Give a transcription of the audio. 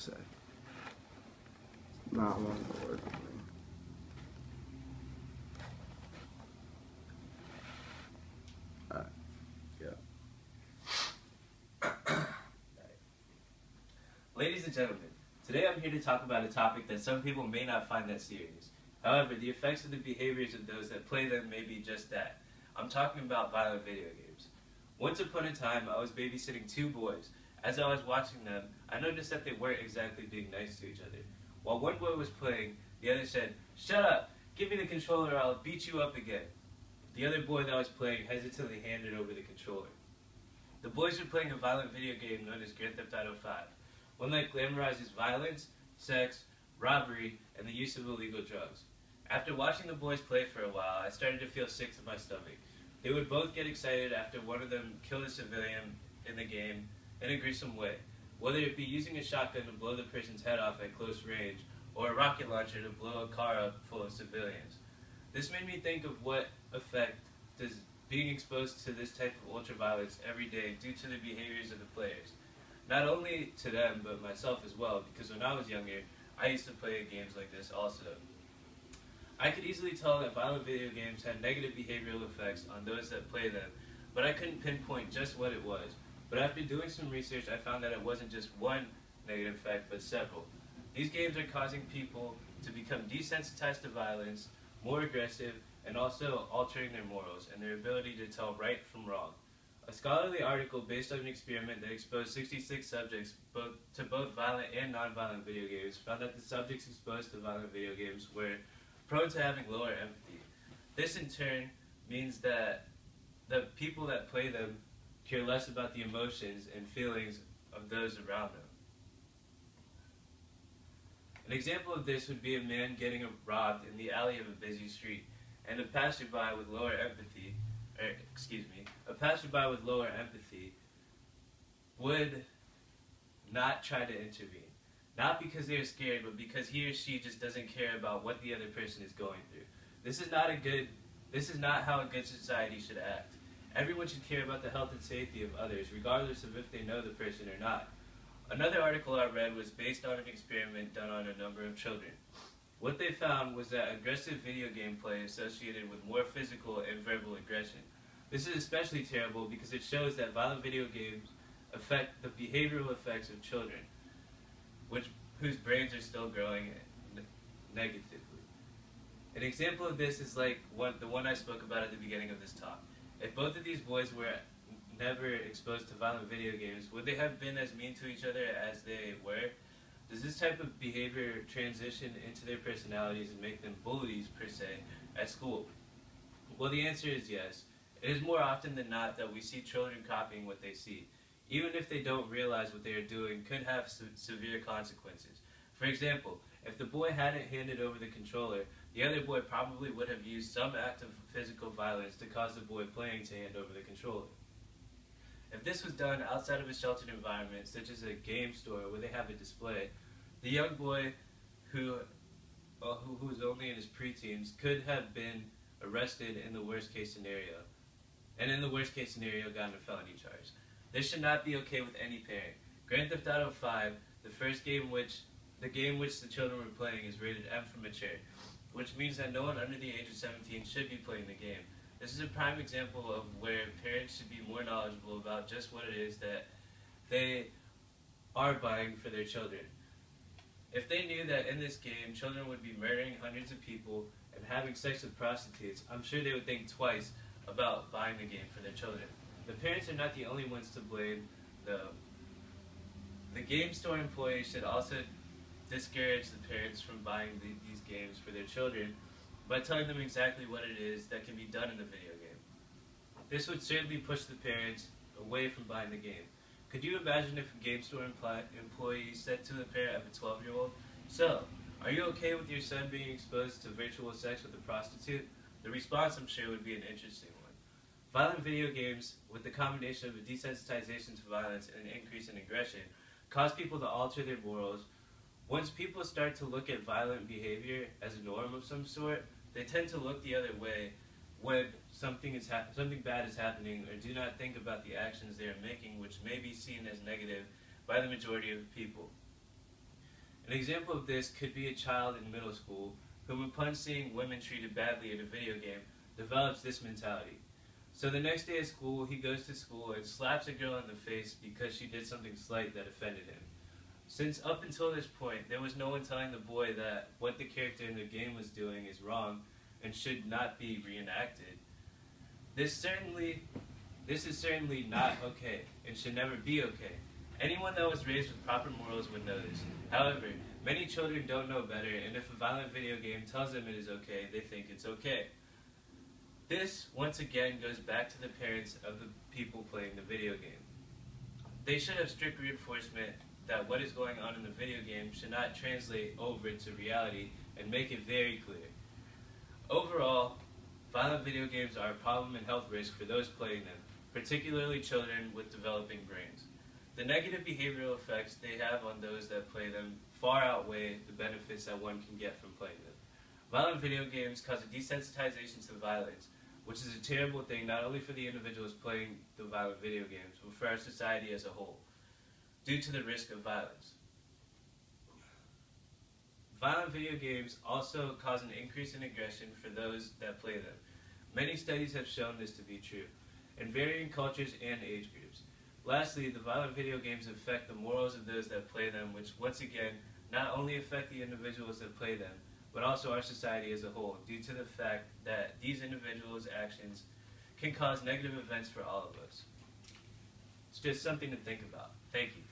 say. Not one word. Alright, yeah. Ladies and gentlemen, today I'm here to talk about a topic that some people may not find that serious. However, the effects of the behaviors of those that play them may be just that. I'm talking about violent video games. Once upon a time, I was babysitting two boys. As I was watching them, I noticed that they weren't exactly being nice to each other. While one boy was playing, the other said, "Shut up! Give me the controller or I'll beat you up again." The other boy that was playing hesitantly handed over the controller. The boys were playing a violent video game known as Grand Theft Auto 5, one that glamorizes violence, sex, robbery, and the use of illegal drugs. After watching the boys play for a while, I started to feel sick to my stomach. They would both get excited after one of them killed a civilian in the game in a gruesome way, whether it be using a shotgun to blow the person's head off at close range or a rocket launcher to blow a car up full of civilians. This made me think of what effect does being exposed to this type of ultraviolence every day do to the behaviors of the players. Not only to them, but myself as well, because when I was younger, I used to play games like this also. I could easily tell that violent video games had negative behavioral effects on those that play them, but I couldn't pinpoint just what it was. But after doing some research, I found that it wasn't just one negative effect, but several. These games are causing people to become desensitized to violence, more aggressive, and also altering their morals and their ability to tell right from wrong. A scholarly article based on an experiment that exposed 66 subjects to both violent and non-violent video games found that the subjects exposed to violent video games were prone to having lower empathy. This in turn means that the people that play them care less about the emotions and feelings of those around them. An example of this would be a man getting robbed in the alley of a busy street, and a passerby with lower empathy, would not try to intervene. Not because they are scared, but because he or she just doesn't care about what the other person is going through. This is not how a good society should act. Everyone should care about the health and safety of others, regardless of if they know the person or not. Another article I read was based on an experiment done on a number of children. What they found was that aggressive video game play associated with more physical and verbal aggression. This is especially terrible because it shows that violent video games affect the behavioral effects of children, whose brains are still growing negatively. An example of this is like the one I spoke about at the beginning of this talk. If both of these boys were never exposed to violent video games, would they have been as mean to each other as they were? Does this type of behavior transition into their personalities and make them bullies, per se, at school? Well, the answer is yes. It is more often than not that we see children copying what they see, even if they don't realize what they are doing could have severe consequences. For example, if the boy hadn't handed over the controller, the other boy probably would have used some act of physical violence to cause the boy playing to hand over the controller. If this was done outside of a sheltered environment, such as a game store where they have a display, the young boy who was only in his preteens could have been arrested in the worst case scenario, and in the worst case scenario gotten a felony charge. This should not be okay with any parent. Grand Theft Auto 5, the game which the children were playing, is rated M for mature, which means that no one under the age of 17 should be playing the game. This is a prime example of where parents should be more knowledgeable about just what it is that they are buying for their children. If they knew that in this game children would be murdering hundreds of people and having sex with prostitutes, I'm sure they would think twice about buying the game for their children. The parents are not the only ones to blame, though. The game store employees should also discourage the parents from buying these games for their children by telling them exactly what it is that can be done in the video game. This would certainly push the parents away from buying the game. Could you imagine if a game store employee said to the parent of a 12-year-old, "So, are you okay with your son being exposed to virtual sex with a prostitute?" The response, I'm sure, would be an interesting one. Violent video games, with the combination of a desensitization to violence and an increase in aggression, cause people to alter their morals. Once people start to look at violent behavior as a norm of some sort, they tend to look the other way when something bad is happening, or do not think about the actions they are making, which may be seen as negative by the majority of people. An example of this could be a child in middle school who, upon seeing women treated badly in a video game, develops this mentality. So the next day at school, he goes to school and slaps a girl in the face because she did something slight that offended him. Since up until this point, there was no one telling the boy that what the character in the game was doing is wrong and should not be reenacted, this is certainly not okay and should never be okay. Anyone that was raised with proper morals would know this. However, many children don't know better, and if a violent video game tells them it is okay, they think it's okay. This, once again, goes back to the parents of the people playing the video game. They should have strict reinforcement that what is going on in the video game should not translate over to reality and make it very clear. Overall, violent video games are a problem and health risk for those playing them, particularly children with developing brains. The negative behavioral effects they have on those that play them far outweigh the benefits that one can get from playing them. Violent video games cause a desensitization to violence, which is a terrible thing not only for the individuals playing the violent video games, but for our society as a whole, due to the risk of violence. Violent video games also cause an increase in aggression for those that play them. Many studies have shown this to be true, in varying cultures and age groups. Lastly, the violent video games affect the morals of those that play them, which once again not only affect the individuals that play them, but also our society as a whole, due to the fact that these individuals' actions can cause negative events for all of us. It's just something to think about. Thank you.